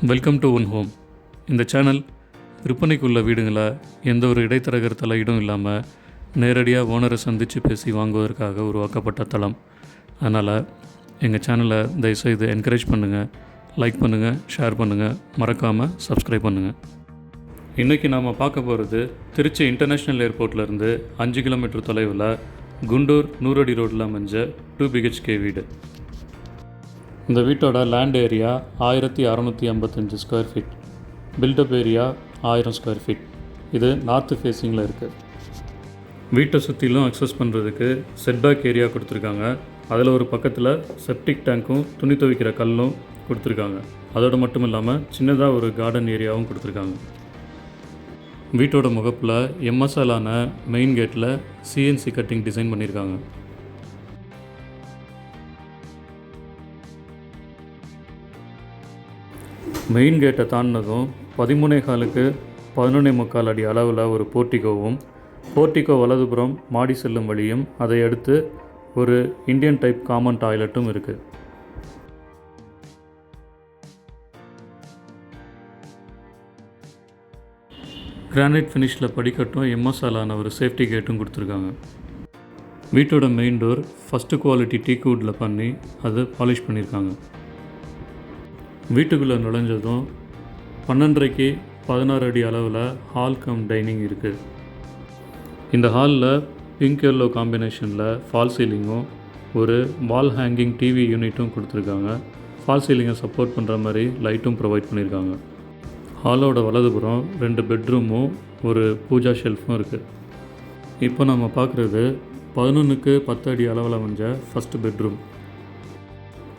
Welcome to one home. இந்த channel விற்பனைக்குள்ள வீடுங்களை எந்த ஒரு இடைத்தரகர் தலையீடும் இல்லாமல் நேரடியாக ஓனரை சந்தித்து பேசி வாங்குவதற்காக உருவாக்கப்பட்ட தளம். அதனால் எங்கள் சேனலை தயவுசெய்து என்கரேஜ் பண்ணுங்கள், லைக் பண்ணுங்கள், ஷேர் பண்ணுங்கள், மறக்காமல் சப்ஸ்கிரைப் பண்ணுங்கள். இன்றைக்கி நாம் பார்க்க போகிறது திருச்சி இன்டர்நேஷ்னல் ஏர்போர்ட்லேருந்து 5 கிலோமீட்டர் தொலைவில் குண்டூர் 100 அடி ரோட்டில் அமைஞ்ச 2 BHK வீடு. இந்த வீட்டோட land area 1655 square feet, built up area 1000 square feet. இது நார்த்து ஃபேஸிங்கில் இருக்குது. வீட்டை சுற்றிலும் அக்சஸ் பண்ணுறதுக்கு செட்பேக் ஏரியா கொடுத்துருக்காங்க. அதில் ஒரு பக்கத்தில் செப்டிக் டேங்க்கும் துணி துவைக்கிற கல்லும் கொடுத்துருக்காங்க. அதோடு மட்டும் இல்லாமல் சின்னதாக ஒரு கார்டன் ஏரியாவும் கொடுத்துருக்காங்க. வீட்டோட முகப்பில் எம்எஸ்எல்லான மெயின் கேட்டில் சிஎன்சி கட்டிங் டிசைன் பண்ணியிருக்காங்க. மெயின் கேட்டை தாண்டினதும் 13.25க்கு 11.25 அடி அளவில் ஒரு போர்ட்டிகோ வலதுபுறம் மாடி செல்லும் வழியும், அதை அடுத்து ஒரு இந்தியன் டைப் காமன் டாய்லெட்டும் இருக்குது. கிரானைட் ஃபினிஷில் படிக்கட்டும் எம்எஸ்எல்லான ஒரு சேஃப்டி கேட்டும் கொடுத்துருக்காங்க. வீட்டோட மெயின் டோர் ஃபஸ்ட்டு குவாலிட்டி டீக்வுட்டில் பண்ணி அதை பாலிஷ் பண்ணியிருக்காங்க. வீட்டுக்குள்ளே நுழைஞ்சதும் 12.5க்கு 16 அடி அளவில் ஹால் கம் டைனிங் இருக்குது. இந்த ஹாலில் பிங்க் எல்லோ காம்பினேஷனில் ஃபால் சீலிங்கும் ஒரு வால் ஹேங்கிங் டிவி யூனிட்டும் கொடுத்துருக்காங்க. ஃபால் சீலிங்கை சப்போர்ட் பண்ணுற மாதிரி லைட்டும் ப்ரொவைட் பண்ணியிருக்காங்க. ஹாலோட வலதுபுறம் 2 பெட்ரூமும் ஒரு பூஜா ஷெல்ஃபும் இருக்குது. இப்போ நம்ம பார்க்குறது 11க்கு 10 அடி அளவில் அமைஞ்ச ஃபஸ்ட்டு பெட்ரூம்.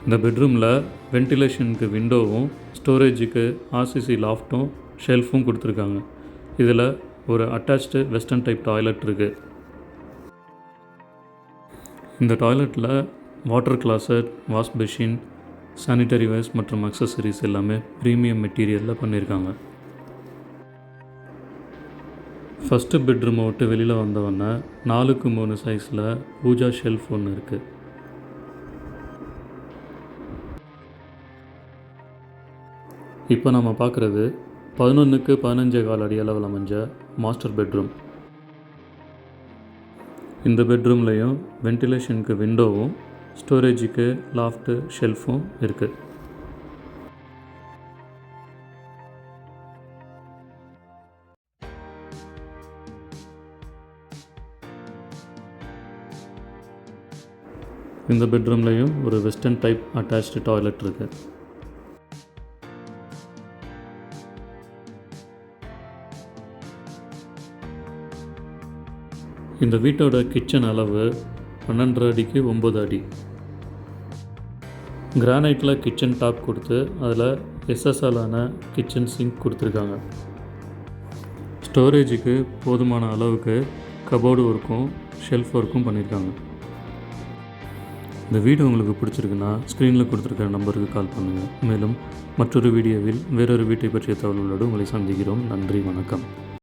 இந்த பெட்ரூமில் வென்டிலேஷனுக்கு விண்டோவும், ஸ்டோரேஜுக்கு ஆர்சிசி லாஃப்ட்டும் ஷெல்ஃபும் கொடுத்துருக்காங்க. இதில் ஒரு அட்டாச்டு வெஸ்டர்ன் டைப் டாய்லெட் இருக்குது. இந்த டாய்லெட்டில் water closet, wash basin, sanitary வேஸ்ட் மற்றும் அக்சசரிஸ் எல்லாமே ப்ரீமியம் மெட்டீரியலில் பண்ணியிருக்காங்க. ஃபஸ்ட்டு பெட்ரூமை விட்டு வெளியில் வந்தவொடனே 4க்கு 3 சைஸில் பூஜா ஷெல்ஃப் ஒன்று இருக்குது. இப்போ நம்ம பார்க்குறது 11க்கு 15.25 அடி அளவில் அமைஞ்ச மாஸ்டர் பெட்ரூம். இந்த பெட்ரூம்லேயும் வென்டிலேஷனுக்கு விண்டோவும், ஸ்டோரேஜுக்கு லாஃப்ட்டு ஷெல்ஃபும் இருக்குது. இந்த பெட்ரூம்லேயும் ஒரு வெஸ்டர்ன் டைப் அட்டாச்டு டாய்லெட் இருக்குது. இந்த வீட்டோட கிச்சன் அளவு 12.5 அடிக்கு 9 அடி. கிரானைட்டில் கிச்சன் டாப் கொடுத்து அதில் எஸ்எஸ்எல்லான கிச்சன் சிங்க் கொடுத்துருக்காங்க. ஸ்டோரேஜுக்கு போதுமான அளவுக்கு கபோர்டு ஒர்க்கும் ஷெல்ஃப் ஒர்க்கும் பண்ணியிருக்காங்க. இந்த வீடியோ உங்களுக்கு பிடிச்சிருக்குன்னா ஸ்க்ரீனில் கொடுத்துருக்கிற நம்பருக்கு கால் பண்ணுங்கள். மேலும் மற்றொரு வீடியோவில் வேறொரு வீட்டை பற்றிய தகவல்களோடு உங்களை சந்திக்கிறோம். நன்றி, வணக்கம்.